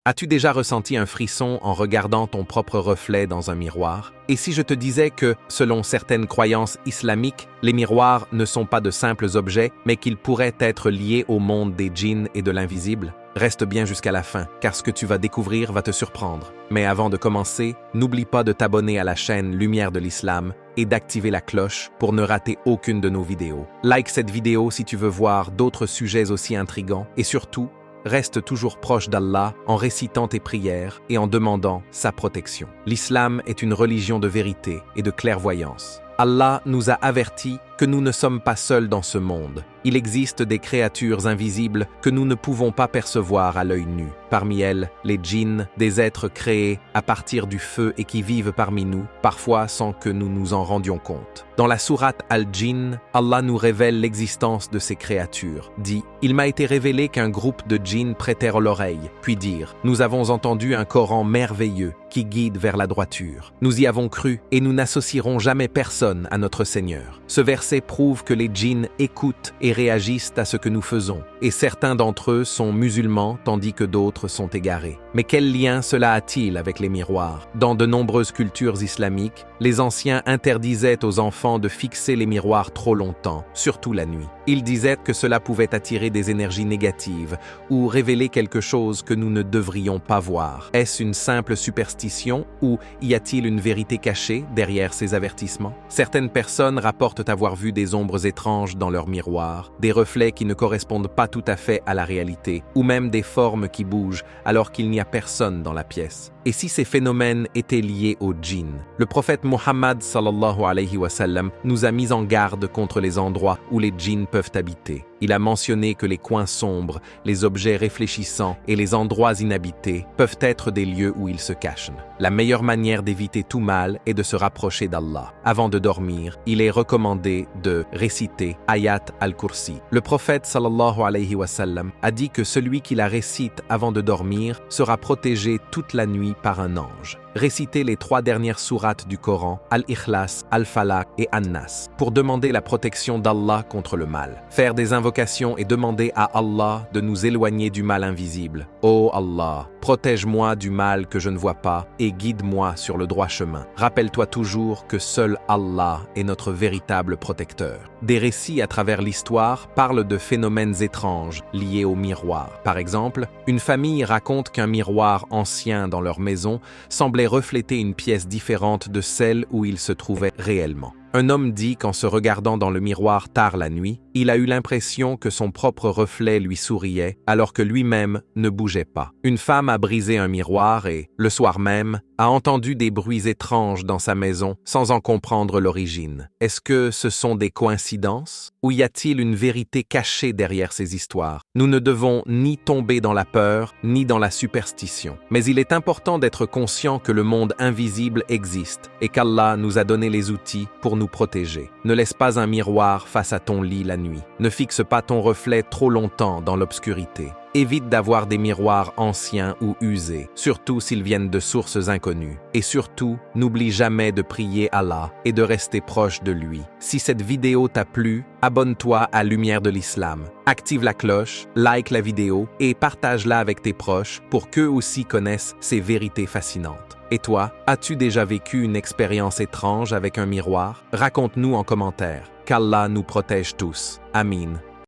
As-tu déjà ressenti un frisson en regardant ton propre reflet dans un miroir? Et si je te disais que, selon certaines croyances islamiques, les miroirs ne sont pas de simples objets, mais qu'ils pourraient être liés au monde des djinns et de l'invisible? Reste bien jusqu'à la fin, car ce que tu vas découvrir va te surprendre. Mais avant de commencer, n'oublie pas de t'abonner à la chaîne Lumière de l'Islam et d'activer la cloche pour ne rater aucune de nos vidéos. Like cette vidéo si tu veux voir d'autres sujets aussi intrigants et surtout, reste toujours proche d'Allah en récitant tes prières et en demandant sa protection. L'islam est une religion de vérité et de clairvoyance. Allah nous a avertis que nous ne sommes pas seuls dans ce monde. Il existe des créatures invisibles que nous ne pouvons pas percevoir à l'œil nu. Parmi elles, les djinns, des êtres créés à partir du feu et qui vivent parmi nous, parfois sans que nous nous en rendions compte. Dans la sourate Al-Jinn, Allah nous révèle l'existence de ces créatures. Dit, « Il m'a été révélé qu'un groupe de djinns prêtèrent l'oreille, puis dirent, « Nous avons entendu un Coran merveilleux qui guide vers la droiture. Nous y avons cru et nous n'associerons jamais personne à notre Seigneur. » Ce verset prouve que les djinns écoutent et réagissent à ce que nous faisons, et certains d'entre eux sont musulmans tandis que d'autres sont égarés. Mais quel lien cela a-t-il avec les miroirs? Dans de nombreuses cultures islamiques, les anciens interdisaient aux enfants de fixer les miroirs trop longtemps, surtout la nuit. Ils disaient que cela pouvait attirer des énergies négatives ou révéler quelque chose que nous ne devrions pas voir. Est-ce une simple superstition ou y a-t-il une vérité cachée derrière ces avertissements? Certaines personnes rapportent avoir vu des ombres étranges dans leur miroir, des reflets qui ne correspondent pas tout à fait à la réalité, ou même des formes qui bougent alors qu'il n'y a personne dans la pièce. Et si ces phénomènes étaient liés aux djinns? Le prophète Muhammad sallallahu alayhi wa sallam nous a mis en garde contre les endroits où les djinns peuvent habiter. Il a mentionné que les coins sombres, les objets réfléchissants et les endroits inhabités peuvent être des lieux où ils se cachent. La meilleure manière d'éviter tout mal est de se rapprocher d'Allah. Avant de dormir, il est recommandé de réciter Ayat al-Kursi. Le prophète sallallahu alayhi wa sallam a dit que celui qui la récite avant de dormir sera protégé toute la nuit par un ange. Réciter les 3 dernières sourates du Coran, Al-Ikhlas, Al-Falaq et An-Nas, pour demander la protection d'Allah contre le mal. Faire des invocations et demander à Allah de nous éloigner du mal invisible. Ô Allah, protège-moi du mal que je ne vois pas et guide-moi sur le droit chemin. Rappelle-toi toujours que seul Allah est notre véritable protecteur. Des récits à travers l'histoire parlent de phénomènes étranges liés au miroir. Par exemple, une famille raconte qu'un miroir ancien dans leur maison semblait refléter une pièce différente de celle où il se trouvait réellement. Un homme dit qu'en se regardant dans le miroir tard la nuit, il a eu l'impression que son propre reflet lui souriait alors que lui-même ne bougeait pas. Une femme a brisé un miroir et, le soir même, a entendu des bruits étranges dans sa maison sans en comprendre l'origine. Est-ce que ce sont des coïncidences? Ou y a-t-il une vérité cachée derrière ces histoires? Nous ne devons ni tomber dans la peur, ni dans la superstition. Mais il est important d'être conscient que le monde invisible existe et qu'Allah nous a donné les outils pour nous protéger. Ne laisse pas un miroir face à ton lit la nuit. Ne fixe pas ton reflet trop longtemps dans l'obscurité. Évite d'avoir des miroirs anciens ou usés, surtout s'ils viennent de sources inconnues. Et surtout, n'oublie jamais de prier Allah et de rester proche de lui. Si cette vidéo t'a plu, abonne-toi à Lumière de l'Islam. Active la cloche, like la vidéo et partage-la avec tes proches pour qu'eux aussi connaissent ces vérités fascinantes. Et toi, as-tu déjà vécu une expérience étrange avec un miroir? Raconte-nous en commentaire. Qu'Allah nous protège tous. Amin.